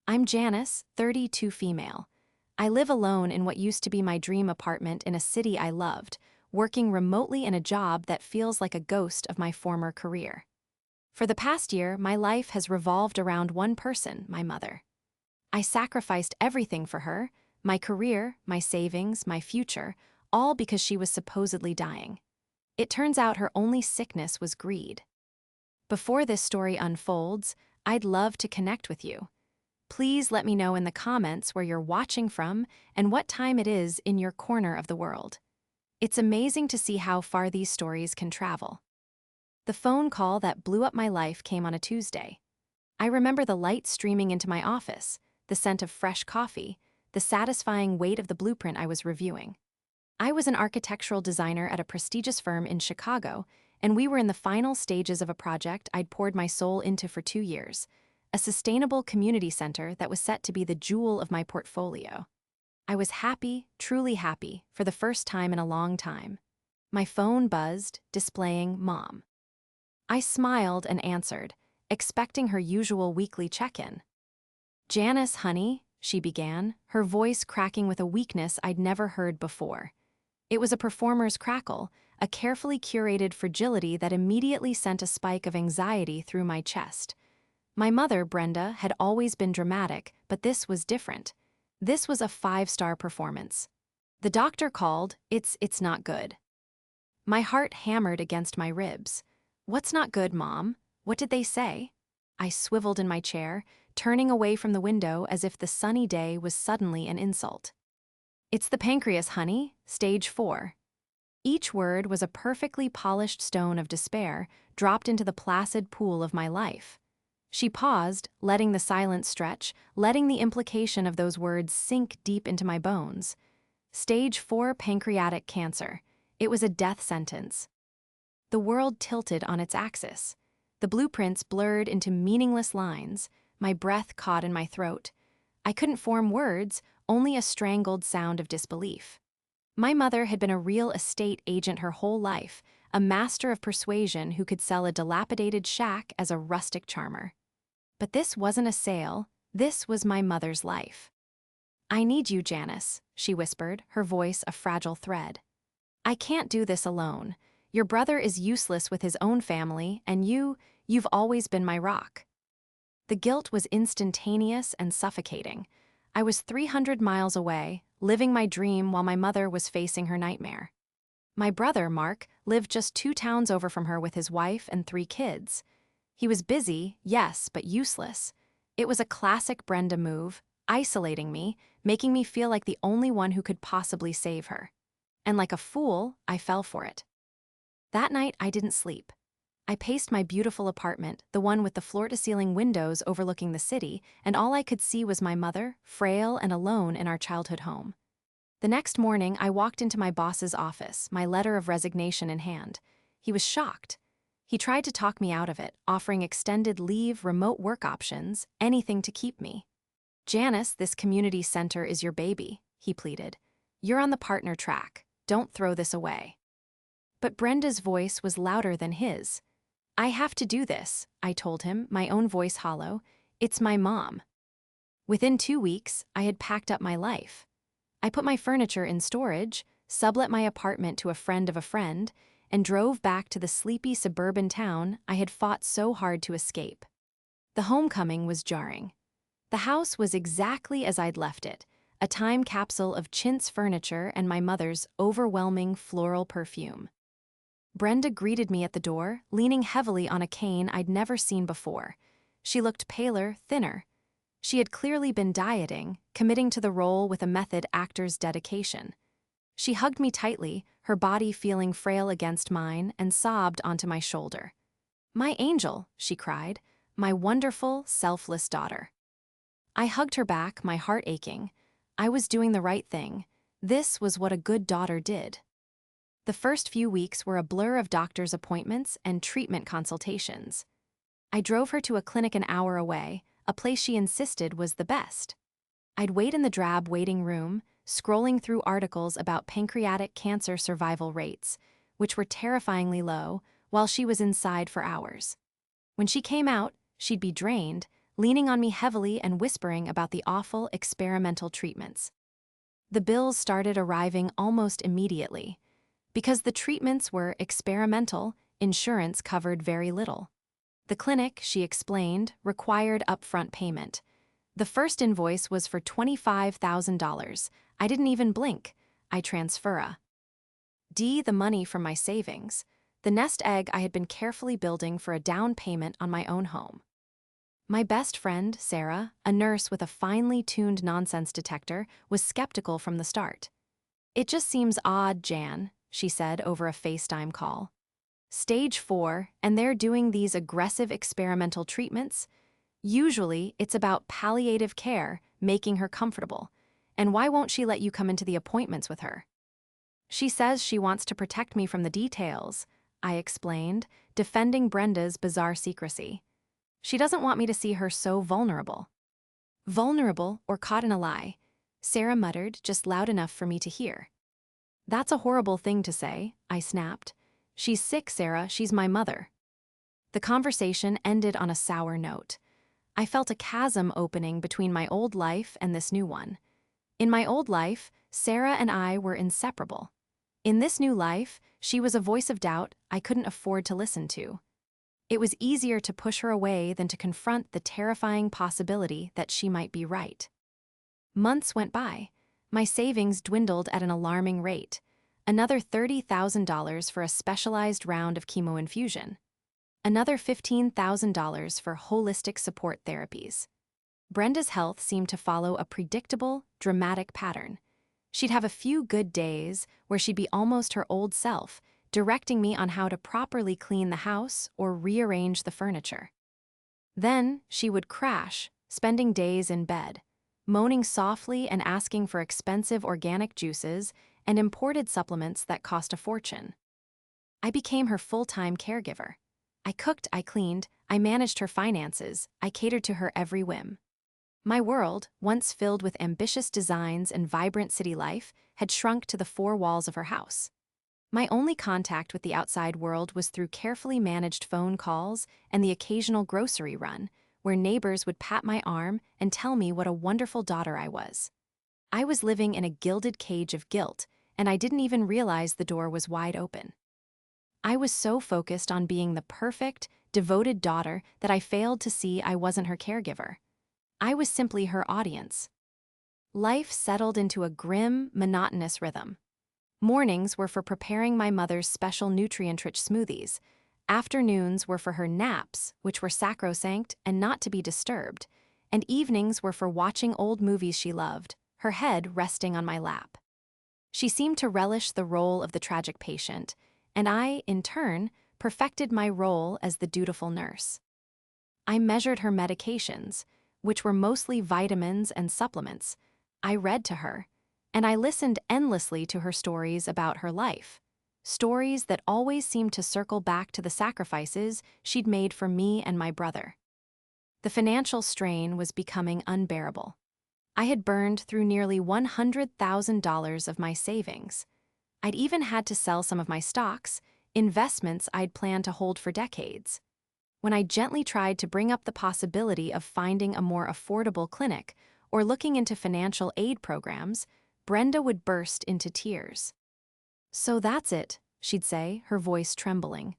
I'm Janice, 32 female. I live alone in what used to be my dream apartment in a city I loved, working remotely in a job that feels like a ghost of my former career. For the past year, my life has revolved around one person, my mother. I sacrificed everything for her, my career, my savings, my future, all because she was supposedly dying. It turns out her only sickness was greed. Before this story unfolds, I'd love to connect with you. Please let me know in the comments where you're watching from and what time it is in your corner of the world. It's amazing to see how far these stories can travel. The phone call that blew up my life came on a Tuesday. I remember the light streaming into my office, the scent of fresh coffee, the satisfying weight of the blueprint I was reviewing. I was an architectural designer at a prestigious firm in Chicago, and we were in the final stages of a project I'd poured my soul into for 2 years, a sustainable community center that was set to be the jewel of my portfolio. I was happy, truly happy, for the first time in a long time. My phone buzzed, displaying Mom. I smiled and answered, expecting her usual weekly check-in. "Janice, honey," she began, her voice cracking with a weakness I'd never heard before. It was a performer's crackle, a carefully curated fragility that immediately sent a spike of anxiety through my chest. My mother, Brenda, had always been dramatic, but this was different. This was a 5-star performance. The doctor called, it's not good. My heart hammered against my ribs. "What's not good, Mom? What did they say?" I swiveled in my chair, turning away from the window as if the sunny day was suddenly an insult. "It's the pancreas, honey, stage 4. Each word was a perfectly polished stone of despair dropped into the placid pool of my life. She paused, letting the silence stretch, letting the implication of those words sink deep into my bones. Stage 4 pancreatic cancer. It was a death sentence. The world tilted on its axis. The blueprints blurred into meaningless lines, my breath caught in my throat. I couldn't form words, only a strangled sound of disbelief. My mother had been a real estate agent her whole life, a master of persuasion who could sell a dilapidated shack as a rustic charmer. But this wasn't a sale, this was my mother's life. "I need you, Janice," she whispered, her voice a fragile thread. "I can't do this alone. Your brother is useless with his own family, and you've always been my rock." The guilt was instantaneous and suffocating. I was 300 miles away, living my dream while my mother was facing her nightmare. My brother, Mark, lived just 2 towns over from her with his wife and 3 kids. He was busy, yes, but useless. It was a classic Brenda move, isolating me, making me feel like the only one who could possibly save her. And like a fool, I fell for it. That night, I didn't sleep. I paced my beautiful apartment, the one with the floor-to-ceiling windows overlooking the city, and all I could see was my mother, frail and alone in our childhood home. The next morning, I walked into my boss's office, my letter of resignation in hand. He was shocked. He tried to talk me out of it, offering extended leave, remote work options, anything to keep me. "Janice, this community center is your baby," he pleaded. "You're on the partner track. Don't throw this away." But Brenda's voice was louder than his. "I have to do this," I told him, my own voice hollow. "It's my mom." Within 2 weeks, I had packed up my life. I put my furniture in storage, sublet my apartment to a friend of a friend, and drove back to the sleepy suburban town I had fought so hard to escape. The homecoming was jarring. The house was exactly as I'd left it, a time capsule of chintz furniture and my mother's overwhelming floral perfume. Brenda greeted me at the door, leaning heavily on a cane I'd never seen before. She looked paler, thinner. She had clearly been dieting, committing to the role with a method actor's dedication. She hugged me tightly, her body feeling frail against mine, and sobbed onto my shoulder. "My angel," she cried, "my wonderful, selfless daughter." I hugged her back, my heart aching. I was doing the right thing. This was what a good daughter did. The first few weeks were a blur of doctor's appointments and treatment consultations. I drove her to a clinic an hour away, a place she insisted was the best. I'd wait in the drab waiting room, scrolling through articles about pancreatic cancer survival rates, which were terrifyingly low, while she was inside for hours. When she came out, she'd be drained, leaning on me heavily and whispering about the awful experimental treatments. The bills started arriving almost immediately. Because the treatments were experimental, insurance covered very little. The clinic, she explained, required upfront payment. The first invoice was for $25,000. I didn't even blink. I transfer the money from my savings, the nest egg I had been carefully building for a down payment on my own home. My best friend, Sarah, a nurse with a finely tuned nonsense detector, was skeptical from the start. "It just seems odd, Jan," she said over a FaceTime call. "Stage 4, and they're doing these aggressive experimental treatments? Usually, it's about palliative care, making her comfortable. And why won't she let you come into the appointments with her?" "She says she wants to protect me from the details," I explained, defending Brenda's bizarre secrecy. "She doesn't want me to see her so vulnerable." "Vulnerable or caught in a lie," Sarah muttered, just loud enough for me to hear. "That's a horrible thing to say," I snapped. "She's sick, Sarah, she's my mother." The conversation ended on a sour note. I felt a chasm opening between my old life and this new one. In my old life, Sarah and I were inseparable. In this new life, she was a voice of doubt I couldn't afford to listen to. It was easier to push her away than to confront the terrifying possibility that she might be right. Months went by. My savings dwindled at an alarming rate. Another $30,000 for a specialized round of chemo infusion. Another $15,000 for holistic support therapies. Brenda's health seemed to follow a predictable, dramatic pattern. She'd have a few good days where she'd be almost her old self, directing me on how to properly clean the house or rearrange the furniture. Then she would crash, spending days in bed, moaning softly and asking for expensive organic juices and imported supplements that cost a fortune. I became her full-time caregiver. I cooked, I cleaned, I managed her finances, I catered to her every whim. My world, once filled with ambitious designs and vibrant city life, had shrunk to the four walls of her house. My only contact with the outside world was through carefully managed phone calls and the occasional grocery run, where neighbors would pat my arm and tell me what a wonderful daughter I was. I was living in a gilded cage of guilt, and I didn't even realize the door was wide open. I was so focused on being the perfect, devoted daughter that I failed to see I wasn't her caregiver. I was simply her audience. Life settled into a grim, monotonous rhythm. Mornings were for preparing my mother's special nutrient-rich smoothies. Afternoons were for her naps, which were sacrosanct and not to be disturbed. And evenings were for watching old movies she loved, her head resting on my lap. She seemed to relish the role of the tragic patient, and I, in turn, perfected my role as the dutiful nurse. I measured her medications, which were mostly vitamins and supplements. I read to her, and I listened endlessly to her stories about her life. Stories that always seemed to circle back to the sacrifices she'd made for me and my brother. The financial strain was becoming unbearable. I had burned through nearly $100,000 of my savings. I'd even had to sell some of my stocks, investments I'd planned to hold for decades. When I gently tried to bring up the possibility of finding a more affordable clinic or looking into financial aid programs, Brenda would burst into tears. "So that's it," she'd say, her voice trembling.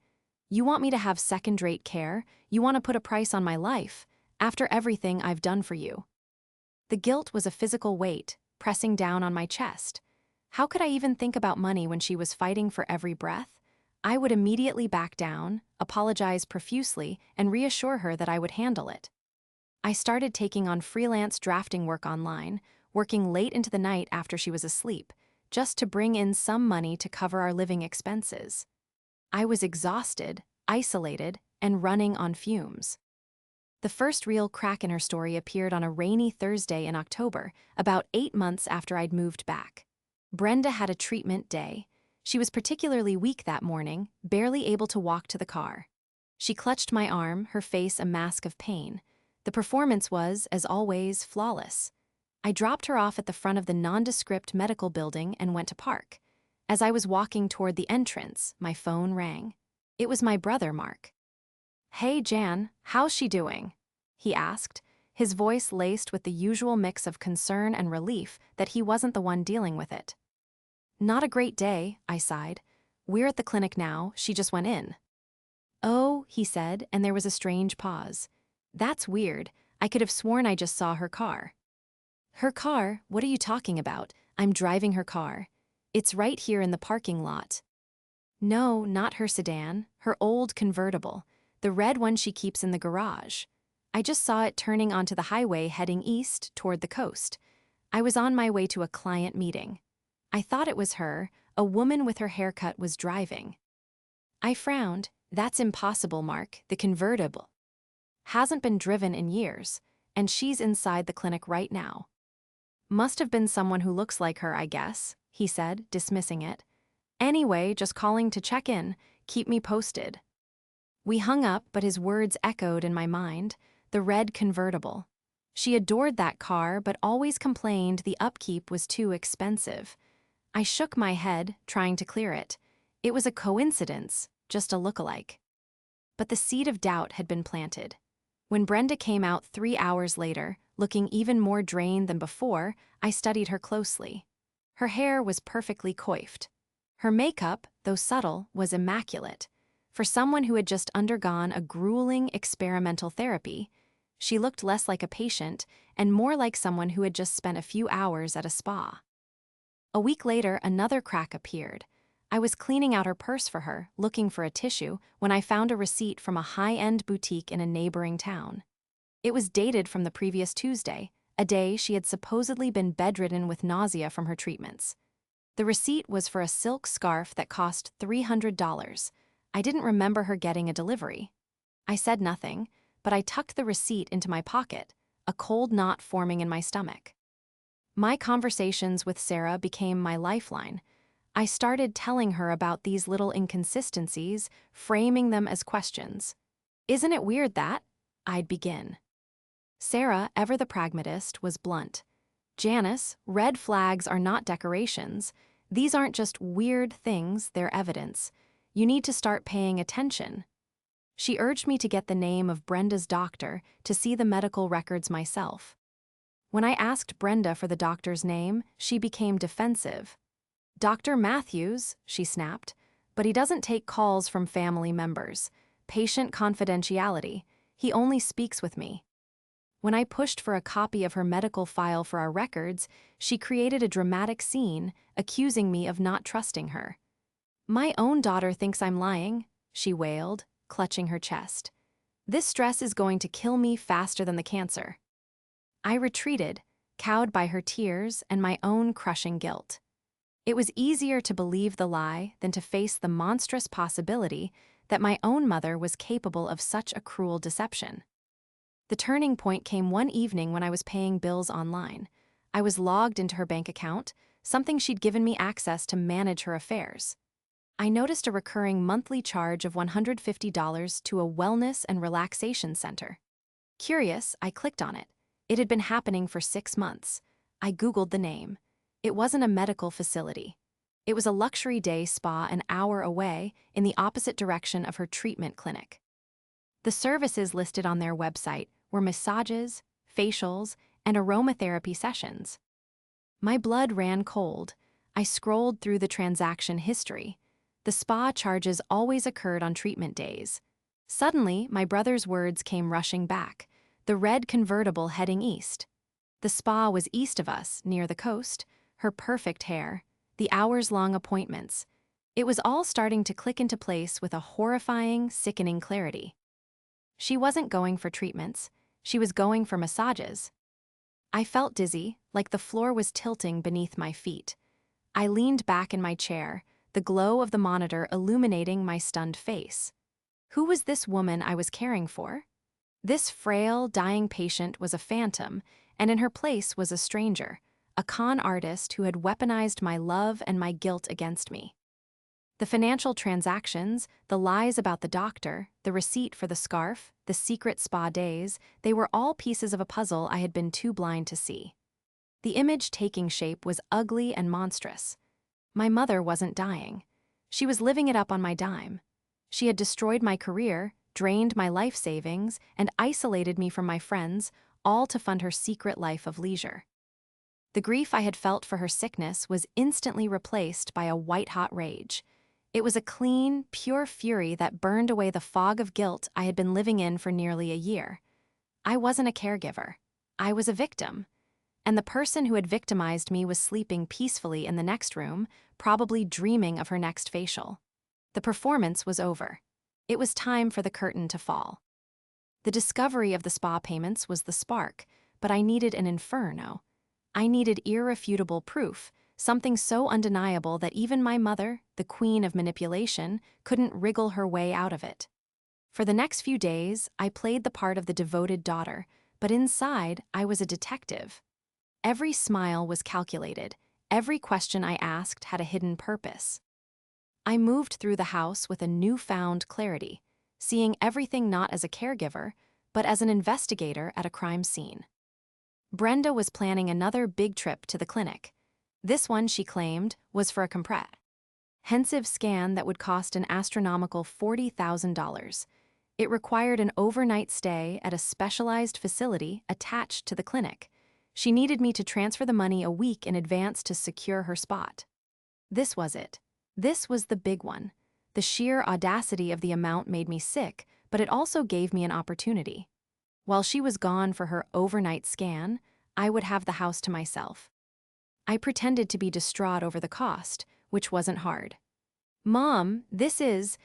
"You want me to have second-rate care? You want to put a price on my life, after everything I've done for you?" The guilt was a physical weight, pressing down on my chest. How could I even think about money when she was fighting for every breath? I would immediately back down, apologize profusely, and reassure her that I would handle it. I started taking on freelance drafting work online, working late into the night after she was asleep, just to bring in some money to cover our living expenses. I was exhausted, isolated, and running on fumes. The first real crack in her story appeared on a rainy Thursday in October, about 8 months after I'd moved back. Brenda had a treatment day. She was particularly weak that morning, barely able to walk to the car. She clutched my arm, her face a mask of pain. The performance was, as always, flawless. I dropped her off at the front of the nondescript medical building and went to park. As I was walking toward the entrance, my phone rang. It was my brother, Mark. "Hey, Jan, how's she doing?" he asked, his voice laced with the usual mix of concern and relief that he wasn't the one dealing with it. Not a great day, I sighed. We're at the clinic now, she just went in. Oh, he said, and there was a strange pause. That's weird. I could have sworn I just saw her car. Her car? What are you talking about? I'm driving her car. It's right here in the parking lot. No, not her sedan, her old convertible, the red one she keeps in the garage. I just saw it turning onto the highway heading east toward the coast. I was on my way to a client meeting. I thought it was her, a woman with her haircut was driving. I frowned. That's impossible, Mark, the convertible hasn't been driven in years, and she's inside the clinic right now. Must have been someone who looks like her, I guess, he said, dismissing it. Anyway, just calling to check in, keep me posted. We hung up, but his words echoed in my mind, the red convertible. She adored that car, but always complained the upkeep was too expensive. I shook my head, trying to clear it. It was a coincidence, just a lookalike. But the seed of doubt had been planted. When Brenda came out 3 hours later, looking even more drained than before, I studied her closely. Her hair was perfectly coiffed. Her makeup, though subtle, was immaculate. For someone who had just undergone a grueling experimental therapy, she looked less like a patient and more like someone who had just spent a few hours at a spa. A week later, another crack appeared. I was cleaning out her purse for her, looking for a tissue, when I found a receipt from a high-end boutique in a neighboring town. It was dated from the previous Tuesday, a day she had supposedly been bedridden with nausea from her treatments. The receipt was for a silk scarf that cost $300. I didn't remember her getting a delivery. I said nothing, but I tucked the receipt into my pocket, a cold knot forming in my stomach. My conversations with Sarah became my lifeline. I started telling her about these little inconsistencies, framing them as questions. Isn't it weird that? I'd begin. Sarah, ever the pragmatist, was blunt. Janice, red flags are not decorations. These aren't just weird things, they're evidence. You need to start paying attention. She urged me to get the name of Brenda's doctor, to see the medical records myself. When I asked Brenda for the doctor's name, she became defensive. Dr. Matthews, she snapped, but he doesn't take calls from family members. Patient confidentiality. He only speaks with me. When I pushed for a copy of her medical file for our records, she created a dramatic scene, accusing me of not trusting her. My own daughter thinks I'm lying, she wailed, clutching her chest. This stress is going to kill me faster than the cancer. I retreated, cowed by her tears and my own crushing guilt. It was easier to believe the lie than to face the monstrous possibility that my own mother was capable of such a cruel deception. The turning point came one evening when I was paying bills online. I was logged into her bank account, something she'd given me access to manage her affairs. I noticed a recurring monthly charge of $150 to a wellness and relaxation center. Curious, I clicked on it. It had been happening for 6 months. I Googled the name. It wasn't a medical facility. It was a luxury day spa an hour away in the opposite direction of her treatment clinic. The services listed on their website were massages, facials, and aromatherapy sessions. My blood ran cold. I scrolled through the transaction history. The spa charges always occurred on treatment days. Suddenly, my brother's words came rushing back. The red convertible heading east. The spa was east of us, near the coast, her perfect hair, the hours-long appointments. It was all starting to click into place with a horrifying, sickening clarity. She wasn't going for treatments. She was going for massages. I felt dizzy, like the floor was tilting beneath my feet. I leaned back in my chair, the glow of the monitor illuminating my stunned face. Who was this woman I was caring for? This frail, dying patient was a phantom, and in her place was a stranger, a con artist who had weaponized my love and my guilt against me. The financial transactions, the lies about the doctor, the receipt for the scarf, the secret spa days, they were all pieces of a puzzle I had been too blind to see. The image taking shape was ugly and monstrous. My mother wasn't dying. She was living it up on my dime. She had destroyed my career, drained my life savings, and isolated me from my friends, all to fund her secret life of leisure. The grief I had felt for her sickness was instantly replaced by a white-hot rage. It was a clean, pure fury that burned away the fog of guilt I had been living in for nearly a year. I wasn't a caregiver. I was a victim. And the person who had victimized me was sleeping peacefully in the next room, probably dreaming of her next facial. The performance was over. It was time for the curtain to fall. The discovery of the spa payments was the spark, but I needed an inferno. I needed irrefutable proof, something so undeniable that even my mother, the queen of manipulation, couldn't wriggle her way out of it. For the next few days, I played the part of the devoted daughter, but inside, I was a detective. Every smile was calculated. Every question I asked had a hidden purpose. I moved through the house with a newfound clarity, seeing everything not as a caregiver, but as an investigator at a crime scene. Brenda was planning another big trip to the clinic. This one, she claimed, was for a comprehensive scan that would cost an astronomical $40,000. It required an overnight stay at a specialized facility attached to the clinic. She needed me to transfer the money a week in advance to secure her spot. This was it. This was the big one. The sheer audacity of the amount made me sick, but it also gave me an opportunity. While she was gone for her overnight scan, I would have the house to myself. I pretended to be distraught over the cost, which wasn't hard. "Mom, this is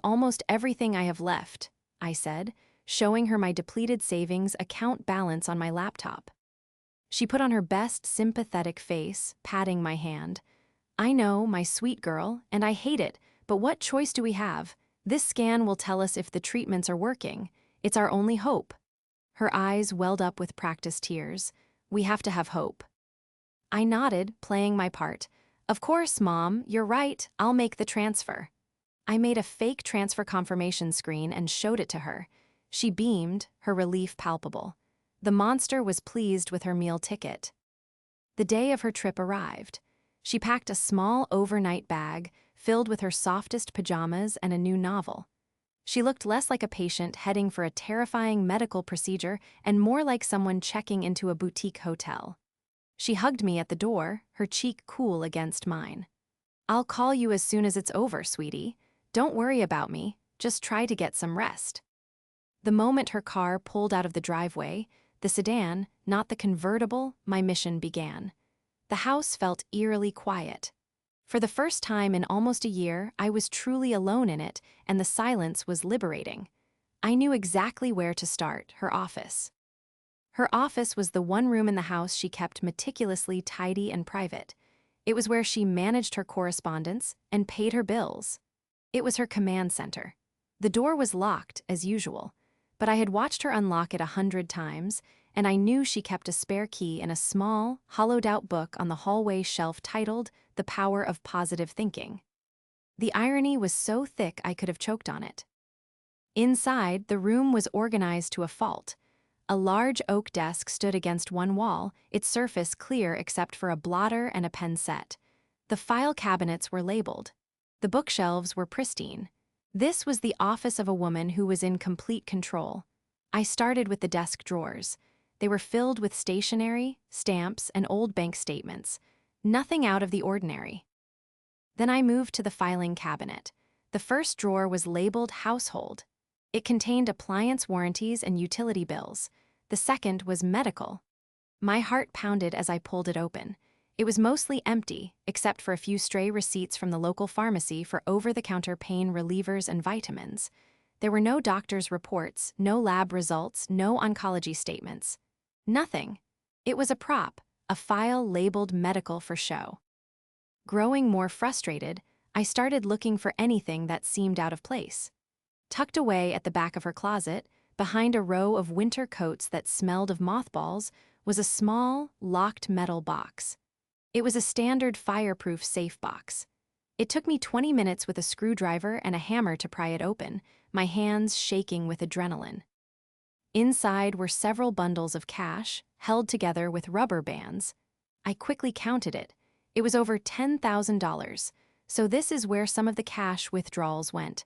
almost everything I have left," I said, showing her my depleted savings account balance on my laptop. She put on her best sympathetic face, patting my hand. "I know, my sweet girl, and I hate it, but what choice do we have? This scan will tell us if the treatments are working. It's our only hope." Her eyes welled up with practiced tears. "We have to have hope." I nodded, playing my part. "Of course, Mom, you're right, I'll make the transfer." I made a fake transfer confirmation screen and showed it to her. She beamed, her relief palpable. The monster was pleased with her meal ticket. The day of her trip arrived. She packed a small overnight bag filled with her softest pajamas and a new novel. She looked less like a patient heading for a terrifying medical procedure and more like someone checking into a boutique hotel. She hugged me at the door, her cheek cool against mine. "I'll call you as soon as it's over, sweetie. Don't worry about me, just try to get some rest." The moment her car pulled out of the driveway, the sedan, not the convertible, my mission began. The house felt eerily quiet. For the first time in almost a year, I was truly alone in it, and the silence was liberating. I knew exactly where to start: her office. Her office was the one room in the house she kept meticulously tidy and private. It was where she managed her correspondence and paid her bills. It was her command center. The door was locked, as usual, but I had watched her unlock it 100 times, and I knew she kept a spare key in a small, hollowed-out book on the hallway shelf titled "The Power of Positive Thinking." The irony was so thick I could have choked on it. Inside, the room was organized to a fault. A large oak desk stood against one wall, its surface clear except for a blotter and a pen set. The file cabinets were labeled. The bookshelves were pristine. This was the office of a woman who was in complete control. I started with the desk drawers. They were filled with stationery, stamps, and old bank statements. Nothing out of the ordinary. Then I moved to the filing cabinet. The first drawer was labeled Household. It contained appliance warranties and utility bills. The second was Medical. My heart pounded as I pulled it open. It was mostly empty, except for a few stray receipts from the local pharmacy for over-the-counter pain relievers and vitamins. There were no doctor's reports, no lab results, no oncology statements. Nothing. It was a prop, a file labeled Medical for show. Growing more frustrated, I started looking for anything that seemed out of place. Tucked away at the back of her closet, behind a row of winter coats that smelled of mothballs, was a small, locked metal box. It was a standard fireproof safe box. It took me 20 minutes with a screwdriver and a hammer to pry it open, my hands shaking with adrenaline. Inside were several bundles of cash, held together with rubber bands. I quickly counted it. It was over $10,000, so this is where some of the cash withdrawals went.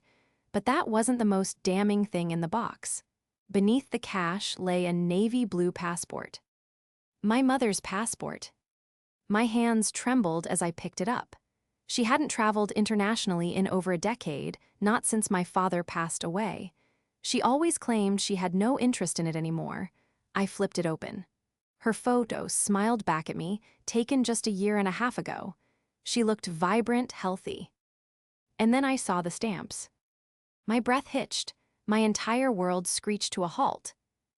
But that wasn't the most damning thing in the box. Beneath the cash lay a navy blue passport. My mother's passport. My hands trembled as I picked it up. She hadn't traveled internationally in over a decade, not since my father passed away. She always claimed she had no interest in it anymore. I flipped it open. Her photo smiled back at me, taken just a year and a half ago. She looked vibrant, healthy. And then I saw the stamps. My breath hitched. My entire world screeched to a halt.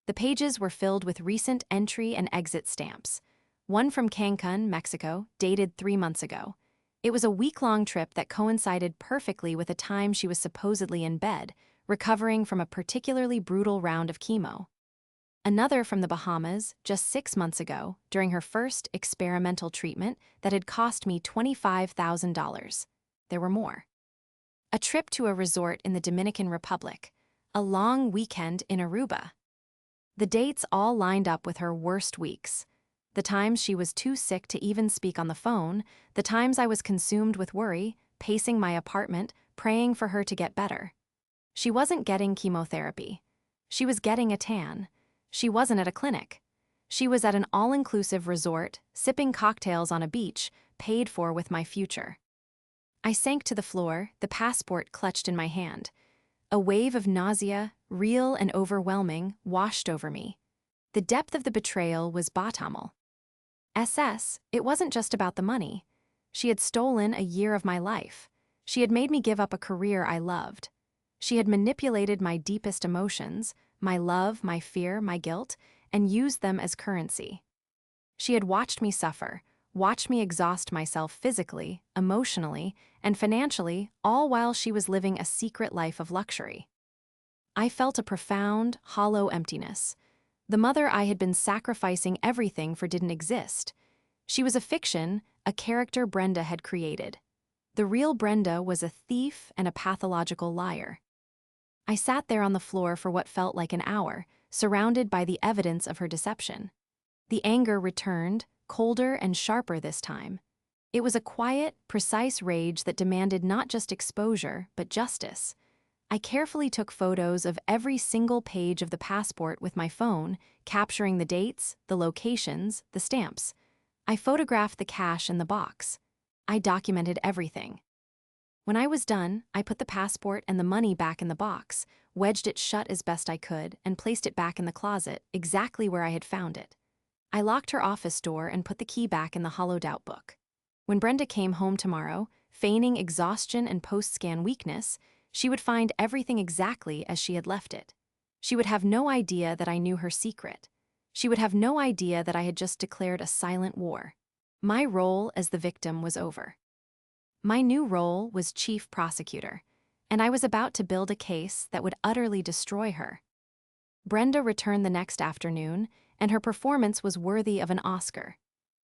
The pages were filled with recent entry and exit stamps. One from Cancun, Mexico, dated 3 months ago. It was a week-long trip that coincided perfectly with a time she was supposedly in bed, recovering from a particularly brutal round of chemo. Another from the Bahamas, just 6 months ago, during her first experimental treatment that had cost me $25,000. There were more. A trip to a resort in the Dominican Republic. A long weekend in Aruba. The dates all lined up with her worst weeks. The times she was too sick to even speak on the phone, the times I was consumed with worry, pacing my apartment, praying for her to get better. She wasn't getting chemotherapy. She was getting a tan. She wasn't at a clinic. She was at an all-inclusive resort, sipping cocktails on a beach, paid for with my future. I sank to the floor, the passport clutched in my hand. A wave of nausea, real and overwhelming, washed over me. The depth of the betrayal was bottomless. It wasn't just about the money. She had stolen a year of my life. She had made me give up a career I loved. She had manipulated my deepest emotions, my love, my fear, my guilt, and used them as currency. She had watched me suffer, watched me exhaust myself physically, emotionally, and financially, all while she was living a secret life of luxury. I felt a profound, hollow emptiness. The mother I had been sacrificing everything for didn't exist. She was a fiction, a character Brenda had created. The real Brenda was a thief and a pathological liar. I sat there on the floor for what felt like an hour, surrounded by the evidence of her deception. The anger returned, colder and sharper this time. It was a quiet, precise rage that demanded not just exposure, but justice. I carefully took photos of every single page of the passport with my phone, capturing the dates, the locations, the stamps. I photographed the cash in the box. I documented everything. When I was done, I put the passport and the money back in the box, wedged it shut as best I could, and placed it back in the closet, exactly where I had found it. I locked her office door and put the key back in the hollowed-out book. When Brenda came home tomorrow, feigning exhaustion and post-scan weakness, she would find everything exactly as she had left it. She would have no idea that I knew her secret. She would have no idea that I had just declared a silent war. My role as the victim was over. My new role was chief prosecutor, and I was about to build a case that would utterly destroy her. Brenda returned the next afternoon, and her performance was worthy of an Oscar.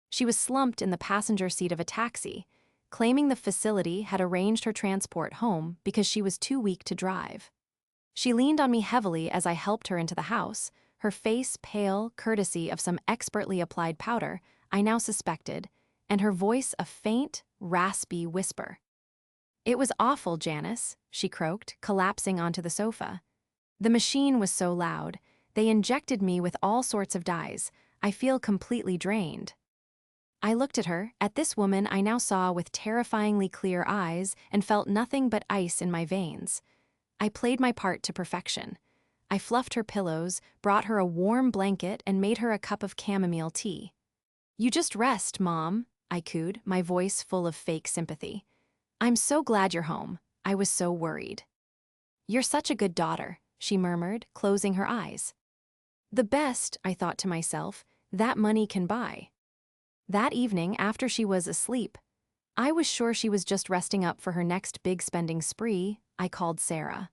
She was slumped in the passenger seat of a taxi, claiming the facility had arranged her transport home because she was too weak to drive. She leaned on me heavily as I helped her into the house, her face pale, courtesy of some expertly applied powder, I now suspected, and her voice a faint, raspy whisper. "It was awful, Janice," she croaked, collapsing onto the sofa. "The machine was so loud. They injected me with all sorts of dyes. I feel completely drained." I looked at her, at this woman I now saw with terrifyingly clear eyes, and felt nothing but ice in my veins. I played my part to perfection. I fluffed her pillows, brought her a warm blanket, and made her a cup of chamomile tea. "You just rest, Mom," I cooed, my voice full of fake sympathy. "I'm so glad you're home. I was so worried." "You're such a good daughter," she murmured, closing her eyes. The best, I thought to myself, that money can buy. That evening, after she was asleep, I was sure she was just resting up for her next big spending spree. I called Sarah.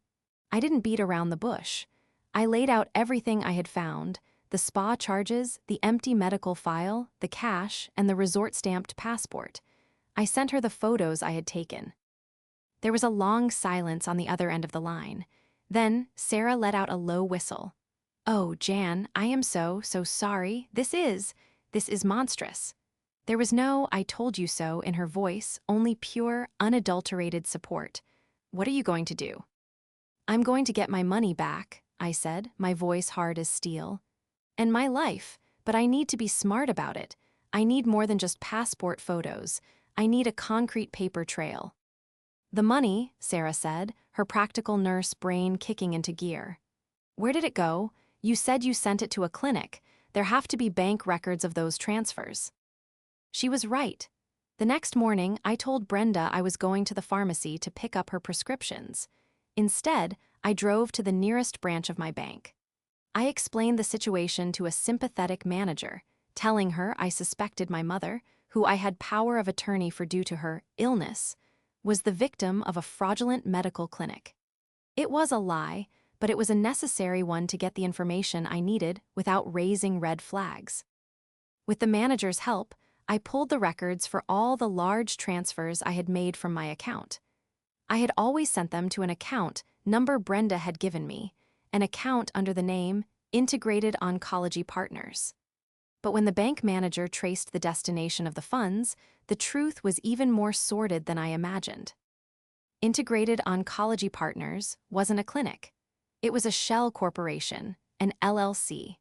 I didn't beat around the bush. I laid out everything I had found: the spa charges, the empty medical file, the cash, and the resort-stamped passport. I sent her the photos I had taken. There was a long silence on the other end of the line. Then Sarah let out a low whistle. "Oh, Jan, I am so sorry. This is monstrous." There was no "I told you so" in her voice, only pure, unadulterated support. "What are you going to do?" I'm going to get my money back, I said, my voice hard as steel. And my life, but I need to be smart about it. I need more than just passport photos. I need a concrete paper trail. The money, Sarah said, her practical nurse brain kicking into gear. Where did it go? You said you sent it to a clinic. There have to be bank records of those transfers. She was right. The next morning, I told Brenda I was going to the pharmacy to pick up her prescriptions. Instead, I drove to the nearest branch of my bank. I explained the situation to a sympathetic manager, telling her I suspected my mother, who I had power of attorney for due to her illness, was the victim of a fraudulent medical clinic. It was a lie, but it was a necessary one to get the information I needed without raising red flags. With the manager's help, I pulled the records for all the large transfers I had made from my account. I had always sent them to an account number Brenda had given me, an account under the name Integrated Oncology Partners. But when the bank manager traced the destination of the funds, the truth was even more sordid than I imagined. Integrated Oncology Partners wasn't a clinic. It was a shell corporation, an LLC.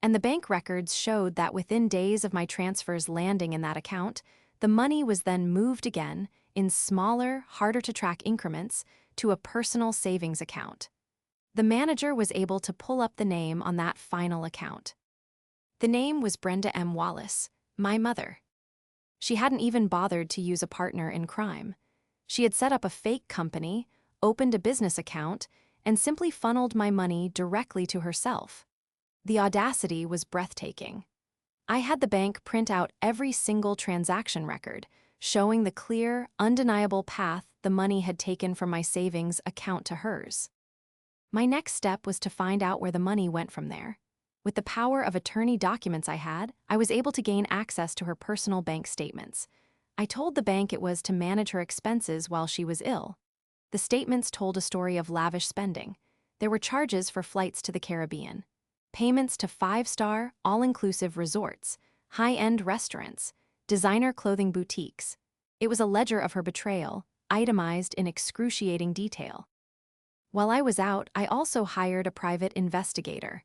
And the bank records showed that within days of my transfers landing in that account, the money was then moved again, in smaller, harder-to-track increments, to a personal savings account. The manager was able to pull up the name on that final account. The name was Brenda M. Wallace, my mother. She hadn't even bothered to use a partner in crime. She had set up a fake company, opened a business account, and simply funneled my money directly to herself. The audacity was breathtaking. I had the bank print out every single transaction record, showing the clear, undeniable path the money had taken from my savings account to hers. My next step was to find out where the money went from there. With the power of attorney documents I had, I was able to gain access to her personal bank statements. I told the bank it was to manage her expenses while she was ill. The statements told a story of lavish spending. There were charges for flights to the Caribbean, payments to 5-star, all-inclusive resorts, high-end restaurants, designer clothing boutiques. It was a ledger of her betrayal, itemized in excruciating detail. While I was out, I also hired a private investigator.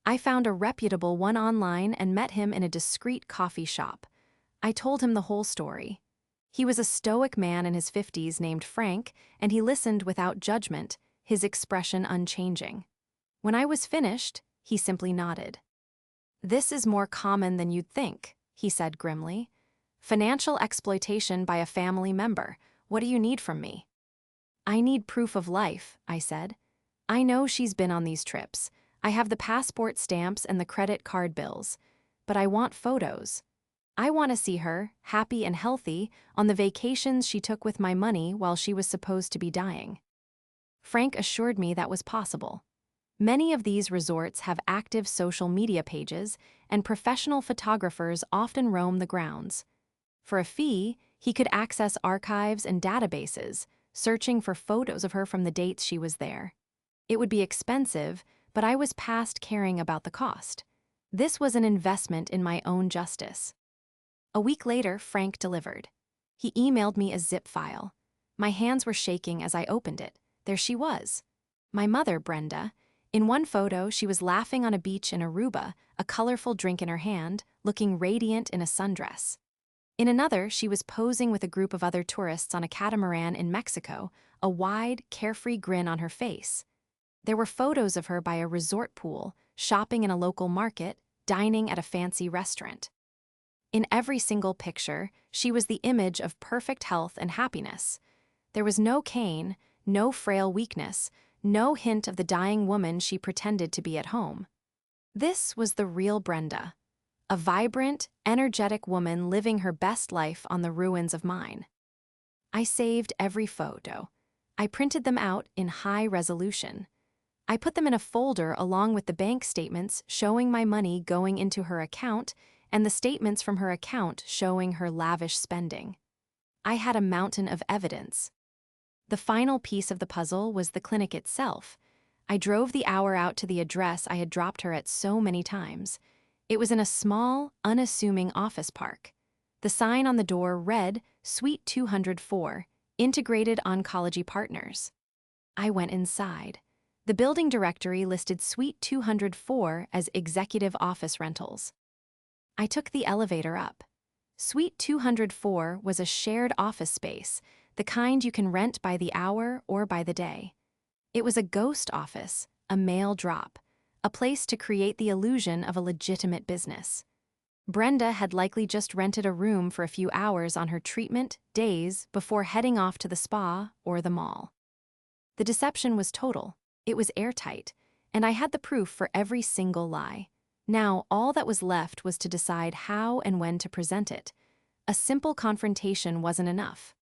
I found a reputable one online and met him in a discreet coffee shop. I told him the whole story. He was a stoic man in his 50s named Frank, and he listened without judgment, his expression unchanging. When I was finished, he simply nodded. "This is more common than you'd think," he said grimly. "Financial exploitation by a family member. What do you need from me?" "I need proof of life," I said. "I know she's been on these trips. I have the passport stamps and the credit card bills. But I want photos. I want to see her, happy and healthy, on the vacations she took with my money while she was supposed to be dying." Frank assured me that was possible. Many of these resorts have active social media pages, and professional photographers often roam the grounds. For a fee, he could access archives and databases, searching for photos of her from the dates she was there. It would be expensive, but I was past caring about the cost. This was an investment in my own justice. A week later, Frank delivered. He emailed me a zip file. My hands were shaking as I opened it. There she was. My mother, Brenda. In one photo, she was laughing on a beach in Aruba, a colorful drink in her hand, looking radiant in a sundress. In another, she was posing with a group of other tourists on a catamaran in Mexico, a wide, carefree grin on her face. There were photos of her by a resort pool, shopping in a local market, dining at a fancy restaurant. In every single picture, she was the image of perfect health and happiness. There was no cane, no frail weakness, no hint of the dying woman she pretended to be at home. This was the real Brenda, a vibrant, energetic woman living her best life on the ruins of mine. I saved every photo. I printed them out in high resolution. I put them in a folder along with the bank statements showing my money going into her account and the statements from her account showing her lavish spending. I had a mountain of evidence. The final piece of the puzzle was the clinic itself. I drove the hour out to the address I had dropped her at so many times. It was in a small, unassuming office park. The sign on the door read, Suite 204, Integrated Oncology Partners. I went inside. The building directory listed Suite 204 as executive office rentals. I took the elevator up. Suite 204 was a shared office space, the kind you can rent by the hour or by the day. It was a ghost office, a mail drop, a place to create the illusion of a legitimate business. Brenda had likely just rented a room for a few hours on her treatment days before heading off to the spa or the mall. The deception was total. It was airtight, and I had the proof for every single lie. Now, all that was left was to decide how and when to present it. A simple confrontation wasn't enough.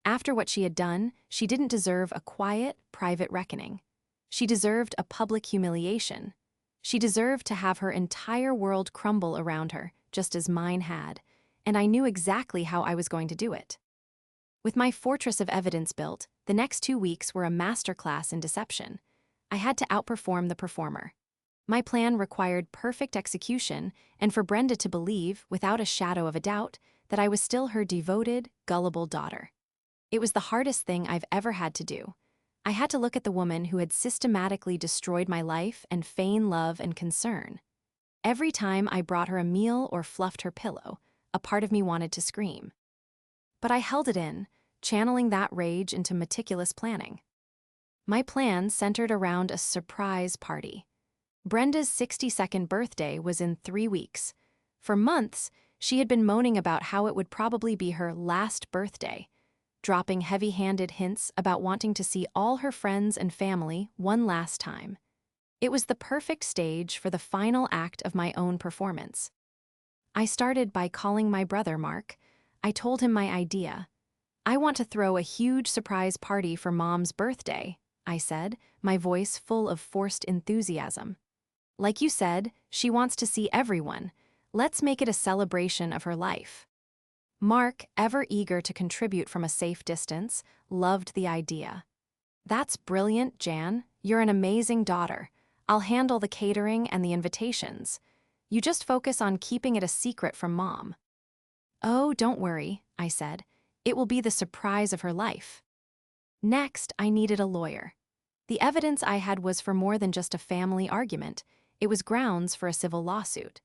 After what she had done, she didn't deserve a quiet, private reckoning. She deserved a public humiliation. She deserved to have her entire world crumble around her, just as mine had, and I knew exactly how I was going to do it. With my fortress of evidence built, the next 2 weeks were a masterclass in deception. I had to outperform the performer. My plan required perfect execution and for Brenda to believe, without a shadow of a doubt, that I was still her devoted, gullible daughter. It was the hardest thing I've ever had to do. I had to look at the woman who had systematically destroyed my life and feign love and concern. Every time I brought her a meal or fluffed her pillow, a part of me wanted to scream. But I held it in, channeling that rage into meticulous planning. My plan centered around a surprise party. Brenda's 62nd birthday was in 3 weeks. For months, she had been moaning about how it would probably be her last birthday, dropping heavy-handed hints about wanting to see all her friends and family one last time. It was the perfect stage for the final act of my own performance. I started by calling my brother Mark. I told him my idea. "I want to throw a huge surprise party for Mom's birthday," I said, my voice full of forced enthusiasm. "Like you said, she wants to see everyone. Let's make it a celebration of her life." Mark, ever eager to contribute from a safe distance, loved the idea. "That's brilliant, Jan. You're an amazing daughter. I'll handle the catering and the invitations. You just focus on keeping it a secret from Mom." "Oh, don't worry," I said. "It will be the surprise of her life." Next, I needed a lawyer. The evidence I had was for more than just a family argument. It was grounds for a civil lawsuit.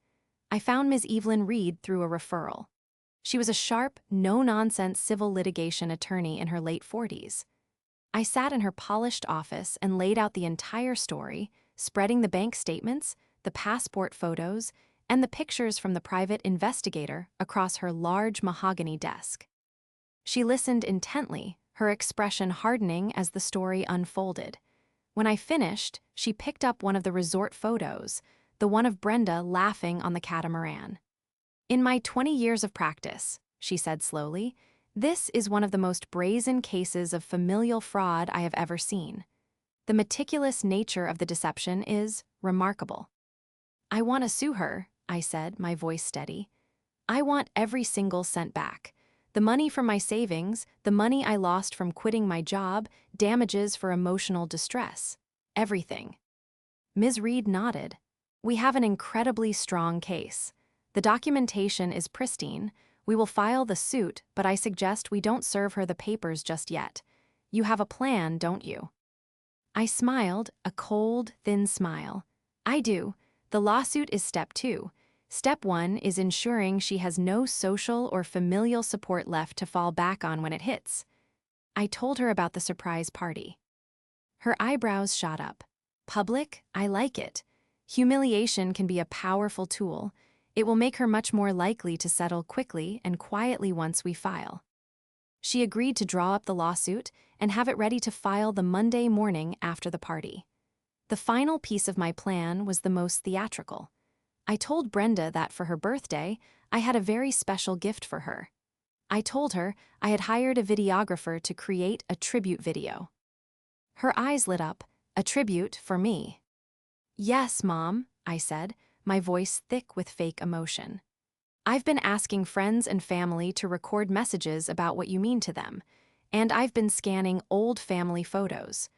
I found Ms. Evelyn Reed through a referral. She was a sharp, no-nonsense civil litigation attorney in her late 40s. I sat in her polished office and laid out the entire story, spreading the bank statements, the passport photos, and the pictures from the private investigator across her large mahogany desk. She listened intently, her expression hardening as the story unfolded. When I finished, she picked up one of the resort photos, the one of Brenda laughing on the catamaran. "In my 20 years of practice," she said slowly, "this is one of the most brazen cases of familial fraud I have ever seen. The meticulous nature of the deception is remarkable." "I want to sue her," I said, my voice steady. "I want every single cent back. The money from my savings, the money I lost from quitting my job, damages for emotional distress. Everything." Ms. Reed nodded. "We have an incredibly strong case. The documentation is pristine. We will file the suit, but I suggest we don't serve her the papers just yet. You have a plan, don't you?" I smiled, a cold, thin smile. "I do. The lawsuit is step 2. Step 1 is ensuring she has no social or familial support left to fall back on when it hits." I told her about the surprise party. Her eyebrows shot up. "Public? I like it. Humiliation can be a powerful tool. It will make her much more likely to settle quickly and quietly once we file." She agreed to draw up the lawsuit and have it ready to file the Monday morning after the party. The final piece of my plan was the most theatrical. I told Brenda that for her birthday, I had a very special gift for her. I told her I had hired a videographer to create a tribute video. Her eyes lit up. "A tribute for me?" "Yes, Mom," I said, my voice thick with fake emotion. "I've been asking friends and family to record messages about what you mean to them, and I've been scanning old family photos.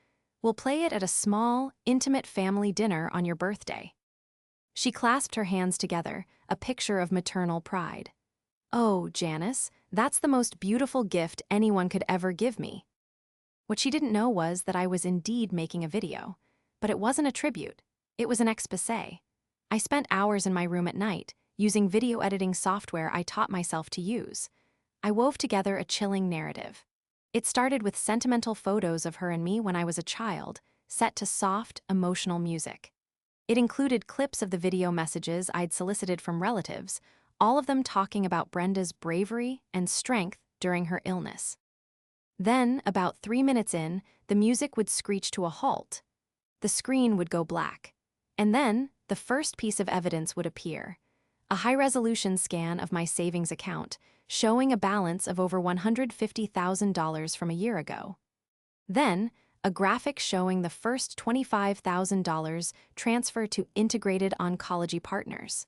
We'll play it at a small, intimate family dinner on your birthday." She clasped her hands together, a picture of maternal pride. "Oh, Janice, that's the most beautiful gift anyone could ever give me." What she didn't know was that I was indeed making a video. But it wasn't a tribute. It was an exposé. I spent hours in my room at night, using video editing software I taught myself to use. I wove together a chilling narrative. It started with sentimental photos of her and me when I was a child, set to soft, emotional music. It included clips of the video messages I'd solicited from relatives, all of them talking about Brenda's bravery and strength during her illness. Then, about 3 minutes in, the music would screech to a halt. The screen would go black. And then, the first piece of evidence would appear. A high-resolution scan of my savings account, showing a balance of over $150,000 from a year ago. Then, a graphic showing the first $25,000 transfer to Integrated Oncology Partners.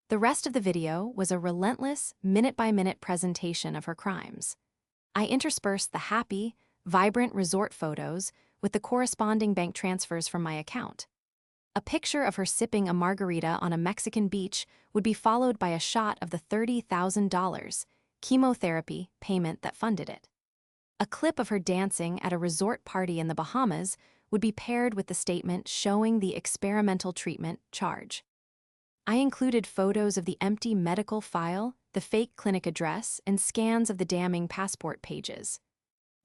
The rest of the video was a relentless, minute-by-minute presentation of her crimes. I interspersed the happy, vibrant resort photos with the corresponding bank transfers from my account. A picture of her sipping a margarita on a Mexican beach would be followed by a shot of the $30,000 chemotherapy payment that funded it. A clip of her dancing at a resort party in the Bahamas would be paired with the statement showing the experimental treatment charge. I included photos of the empty medical file, the fake clinic address, and scans of the damning passport pages.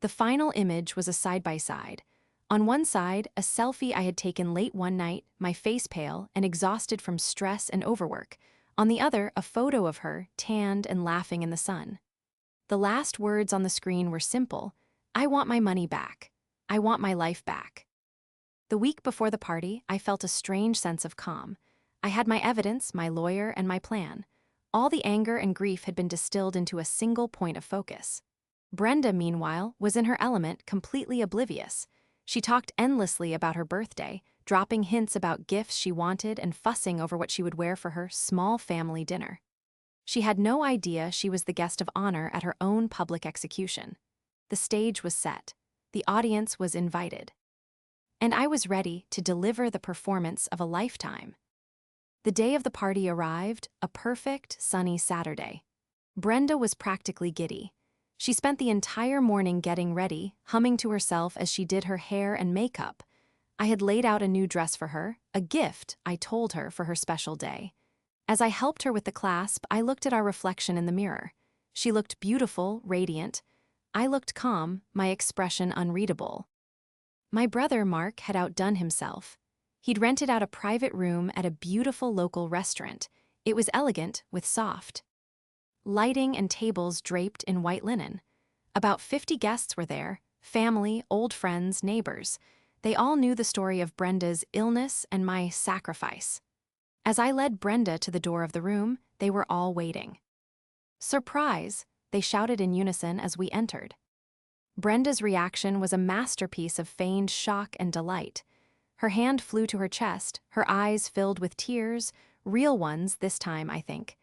The final image was a side-by-side. On one side, a selfie I had taken late one night, my face pale and exhausted from stress and overwork. On the other, a photo of her, tanned and laughing in the sun. The last words on the screen were simple: "I want my money back. I want my life back." The week before the party, I felt a strange sense of calm. I had my evidence, my lawyer, and my plan. All the anger and grief had been distilled into a single point of focus. Brenda, meanwhile, was in her element, completely oblivious. She talked endlessly about her birthday, dropping hints about gifts she wanted and fussing over what she would wear for her small family dinner. She had no idea she was the guest of honor at her own public execution. The stage was set. The audience was invited. And I was ready to deliver the performance of a lifetime. The day of the party arrived, a perfect, sunny Saturday. Brenda was practically giddy. She spent the entire morning getting ready, humming to herself as she did her hair and makeup. I had laid out a new dress for her, a gift, I told her, for her special day. As I helped her with the clasp, I looked at our reflection in the mirror. She looked beautiful, radiant. I looked calm, my expression unreadable. My brother, Mark, had outdone himself. He'd rented out a private room at a beautiful local restaurant. It was elegant, with soft lighting and tables draped in white linen. About 50 guests were there, family, old friends, neighbors. They all knew the story of Brenda's illness and my sacrifice. As I led Brenda to the door of the room, they were all waiting. "Surprise!" they shouted in unison as we entered. Brenda's reaction was a masterpiece of feigned shock and delight. Her hand flew to her chest, her eyes filled with tears, real ones this time, I think.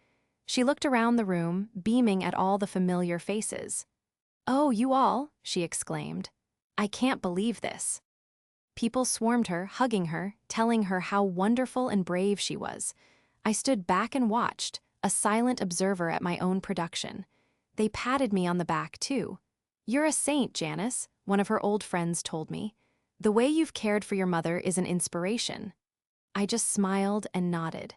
She looked around the room, beaming at all the familiar faces. "Oh, you all," she exclaimed. "I can't believe this." People swarmed her, hugging her, telling her how wonderful and brave she was. I stood back and watched, a silent observer at my own production. They patted me on the back, too. "You're a saint, Janice," one of her old friends told me. "The way you've cared for your mother is an inspiration." I just smiled and nodded.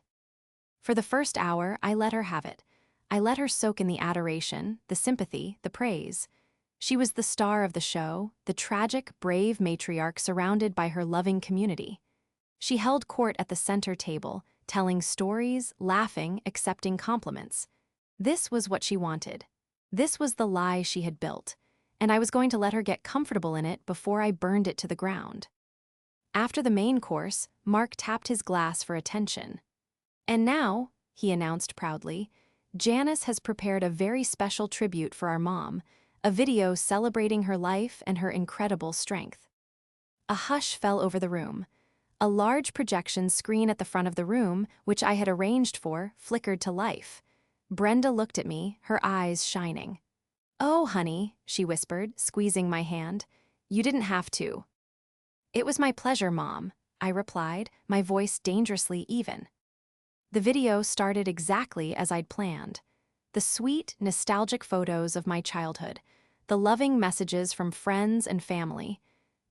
For the first hour, I let her have it. I let her soak in the adoration, the sympathy, the praise. She was the star of the show, the tragic, brave matriarch surrounded by her loving community. She held court at the center table, telling stories, laughing, accepting compliments. This was what she wanted. This was the lie she had built, and I was going to let her get comfortable in it before I burned it to the ground. After the main course, Mark tapped his glass for attention. "And now," he announced proudly, "Janice has prepared a very special tribute for our mom, a video celebrating her life and her incredible strength." A hush fell over the room. A large projection screen at the front of the room, which I had arranged for, flickered to life. Brenda looked at me, her eyes shining. "Oh, honey," she whispered, squeezing my hand. "You didn't have to." "It was my pleasure, Mom," I replied, my voice dangerously even. The video started exactly as I'd planned. The sweet, nostalgic photos of my childhood, the loving messages from friends and family.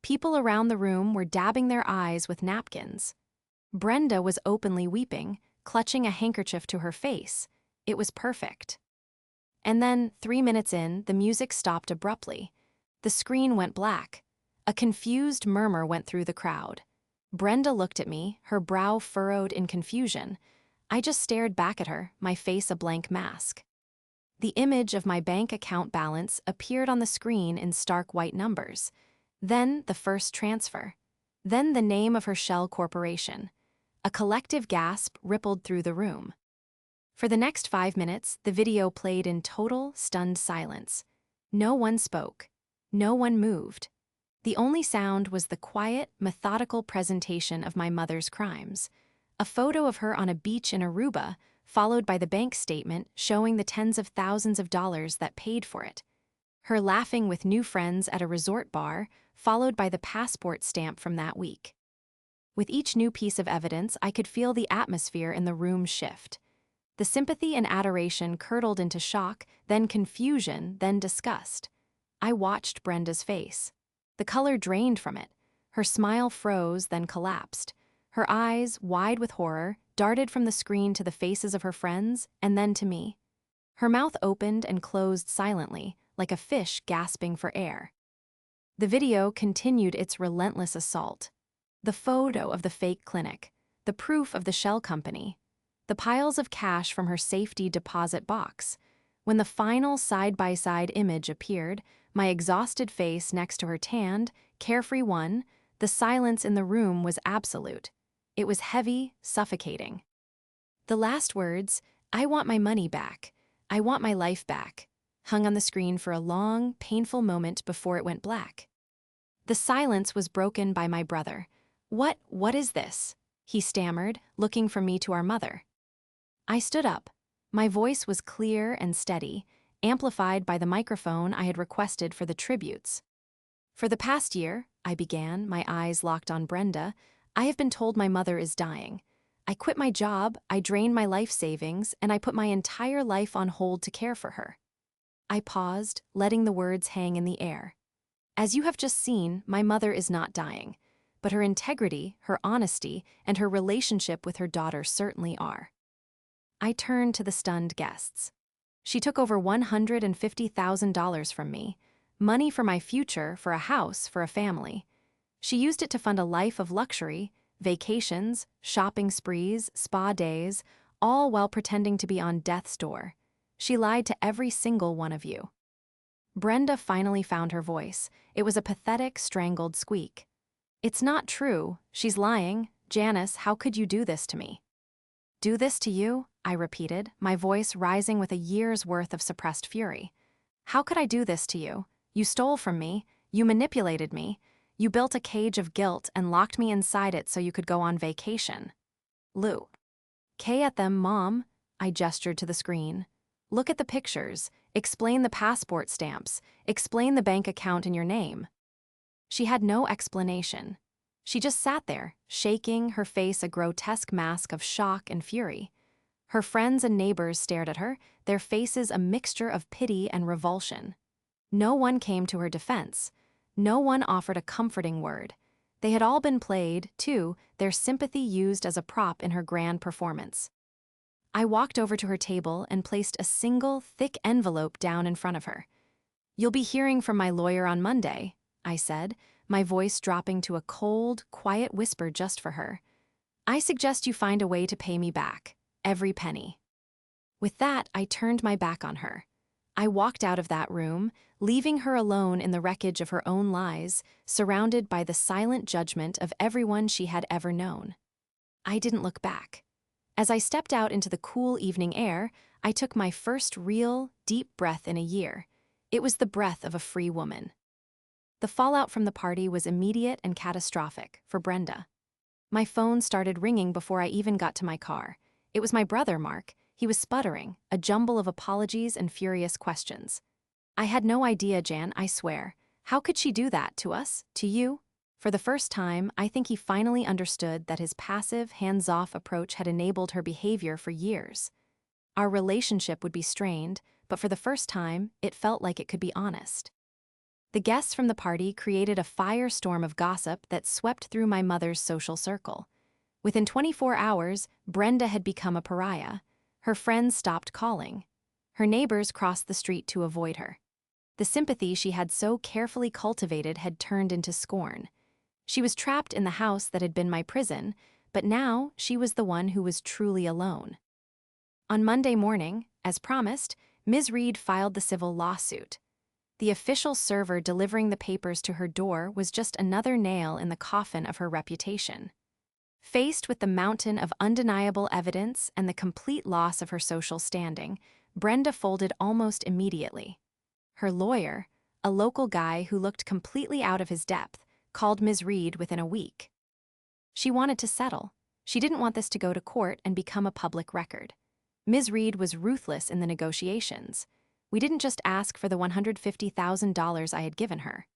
People around the room were dabbing their eyes with napkins. Brenda was openly weeping, clutching a handkerchief to her face. It was perfect. And then, 3 minutes in, the music stopped abruptly. The screen went black. A confused murmur went through the crowd. Brenda looked at me, her brow furrowed in confusion. I just stared back at her, my face a blank mask. The image of my bank account balance appeared on the screen in stark white numbers. Then the first transfer. Then the name of her shell corporation. A collective gasp rippled through the room. For the next 5 minutes, the video played in total, stunned silence. No one spoke. No one moved. The only sound was the quiet, methodical presentation of my mother's crimes. A photo of her on a beach in Aruba, followed by the bank statement showing the tens of thousands of dollars that paid for it. Her laughing with new friends at a resort bar, followed by the passport stamp from that week. With each new piece of evidence, I could feel the atmosphere in the room shift. The sympathy and adoration curdled into shock, then confusion, then disgust. I watched Brenda's face. The color drained from it. Her smile froze, then collapsed. Her eyes, wide with horror, darted from the screen to the faces of her friends, and then to me. Her mouth opened and closed silently, like a fish gasping for air. The video continued its relentless assault. The photo of the fake clinic, the proof of the shell company, the piles of cash from her safety deposit box. When the final side-by-side image appeared, my exhausted face next to her tanned, carefree one, the silence in the room was absolute. It was heavy, suffocating. The last words, "I want my money back, I want my life back," hung on the screen for a long, painful moment before it went black. The silence was broken by my brother. What is this?" he stammered, looking from me to our mother. I stood up. My voice was clear and steady, amplified by the microphone I had requested for the tributes. "For the past year," I began, my eyes locked on Brenda, "I have been told my mother is dying. I quit my job, I drained my life savings, and I put my entire life on hold to care for her." I paused, letting the words hang in the air. "As you have just seen, my mother is not dying, but her integrity, her honesty, and her relationship with her daughter certainly are." I turned to the stunned guests. "She took over $150,000 from me, money for my future, for a house, for a family. She used it to fund a life of luxury, vacations, shopping sprees, spa days, all while pretending to be on death's door. She lied to every single one of you." Brenda finally found her voice. It was a pathetic, strangled squeak. "It's not true. She's lying. Janice, how could you do this to me?" "Do this to you?" I repeated, my voice rising with a year's worth of suppressed fury. "How could I do this to you? You stole from me. You manipulated me. You built a cage of guilt and locked me inside it so you could go on vacation." "Lou." "K at them, Mom." I gestured to the screen. "Look at the pictures. Explain the passport stamps. Explain the bank account in your name." She had no explanation. She just sat there, shaking, her face a grotesque mask of shock and fury. Her friends and neighbors stared at her, their faces a mixture of pity and revulsion. No one came to her defense. No one offered a comforting word. They had all been played, too, their sympathy used as a prop in her grand performance. I walked over to her table and placed a single, thick envelope down in front of her. "You'll be hearing from my lawyer on Monday," I said, my voice dropping to a cold, quiet whisper just for her. "I suggest you find a way to pay me back, every penny." With that, I turned my back on her. I walked out of that room, leaving her alone in the wreckage of her own lies, surrounded by the silent judgment of everyone she had ever known. I didn't look back. As I stepped out into the cool evening air, I took my first real, deep breath in a year. It was the breath of a free woman. The fallout from the party was immediate and catastrophic for Brenda. My phone started ringing before I even got to my car. It was my brother, Mark. He was sputtering, a jumble of apologies and furious questions. "I had no idea, Jan, I swear. How could she do that to us, to you?" For the first time, I think he finally understood that his passive, hands-off approach had enabled her behavior for years. Our relationship would be strained, but for the first time, it felt like it could be honest. The guests from the party created a firestorm of gossip that swept through my mother's social circle. Within 24 hours, Brenda had become a pariah. Her friends stopped calling. Her neighbors crossed the street to avoid her. The sympathy she had so carefully cultivated had turned into scorn. She was trapped in the house that had been my prison, but now she was the one who was truly alone. On Monday morning, as promised, Ms. Reed filed the civil lawsuit. The official server delivering the papers to her door was just another nail in the coffin of her reputation. Faced with the mountain of undeniable evidence and the complete loss of her social standing, Brenda folded almost immediately. Her lawyer, a local guy who looked completely out of his depth, called Ms. Reed within a week. She wanted to settle. She didn't want this to go to court and become a public record. Ms. Reed was ruthless in the negotiations. We didn't just ask for the $150,000 I had given her.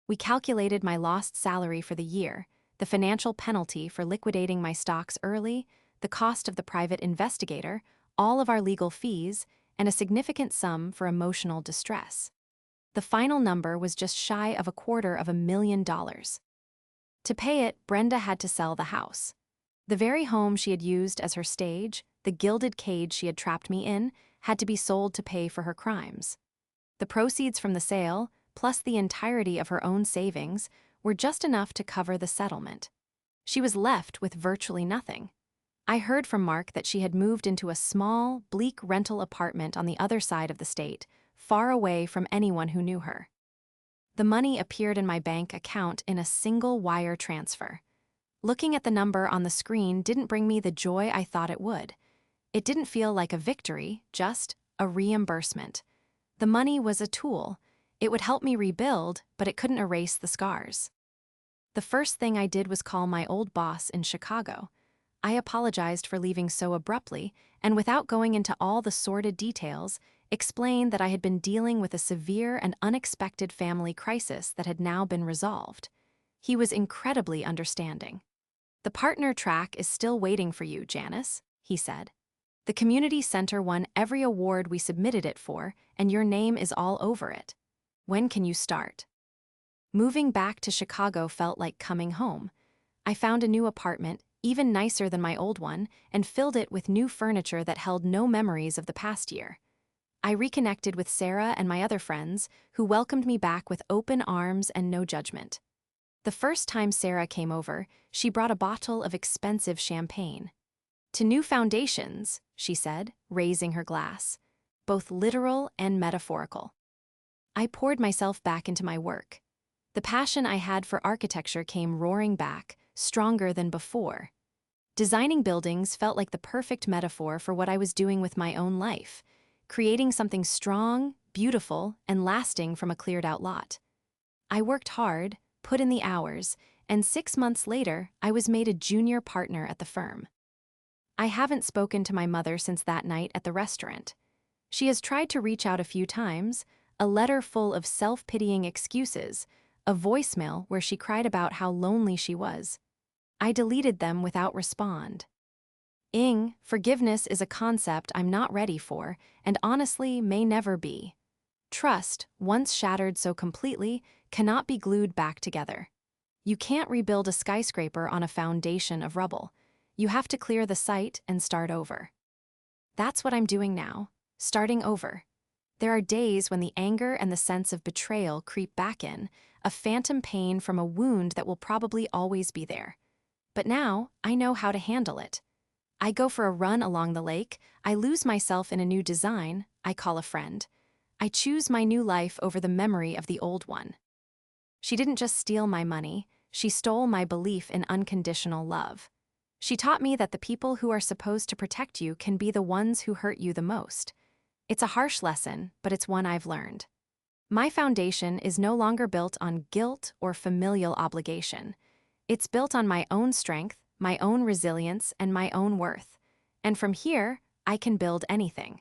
We calculated my lost salary for the year, the financial penalty for liquidating my stocks early, the cost of the private investigator, all of our legal fees, and a significant sum for emotional distress. The final number was just shy of $250,000. To pay it, Brenda had to sell the house. The very home she had used as her stage, the gilded cage she had trapped me in, had to be sold to pay for her crimes. The proceeds from the sale, plus the entirety of her own savings, were just enough to cover the settlement. She was left with virtually nothing. I heard from Mark that she had moved into a small, bleak rental apartment on the other side of the state, far away from anyone who knew her. The money appeared in my bank account in a single wire transfer. Looking at the number on the screen didn't bring me the joy I thought it would. It didn't feel like a victory, just a reimbursement. The money was a tool. It would help me rebuild, but it couldn't erase the scars. The first thing I did was call my old boss in Chicago. I apologized for leaving so abruptly, and without going into all the sordid details, explained that I had been dealing with a severe and unexpected family crisis that had now been resolved. He was incredibly understanding. "The partner track is still waiting for you, Janice," he said. "The community center won every award we submitted it for, and your name is all over it. When can you start?" Moving back to Chicago felt like coming home. I found a new apartment, even nicer than my old one, and filled it with new furniture that held no memories of the past year. I reconnected with Sarah and my other friends, who welcomed me back with open arms and no judgment. The first time Sarah came over, she brought a bottle of expensive champagne. "To new foundations," she said, raising her glass, both literal and metaphorical. I poured myself back into my work. The passion I had for architecture came roaring back, stronger than before. Designing buildings felt like the perfect metaphor for what I was doing with my own life, creating something strong, beautiful, and lasting from a cleared-out lot. I worked hard, put in the hours, and 6 months later, I was made a junior partner at the firm. I haven't spoken to my mother since that night at the restaurant. She has tried to reach out a few times, a letter full of self-pitying excuses, a voicemail where she cried about how lonely she was. I deleted them without respond. Forgiveness is a concept I'm not ready for, and honestly may never be. Trust, once shattered so completely, cannot be glued back together. You can't rebuild a skyscraper on a foundation of rubble. You have to clear the site and start over. That's what I'm doing now, starting over. There are days when the anger and the sense of betrayal creep back in, a phantom pain from a wound that will probably always be there. But now, I know how to handle it. I go for a run along the lake, I lose myself in a new design, I call a friend. I choose my new life over the memory of the old one. She didn't just steal my money, she stole my belief in unconditional love. She taught me that the people who are supposed to protect you can be the ones who hurt you the most. It's a harsh lesson, but it's one I've learned. My foundation is no longer built on guilt or familial obligation. It's built on my own strength, my own resilience, and my own worth. And from here, I can build anything.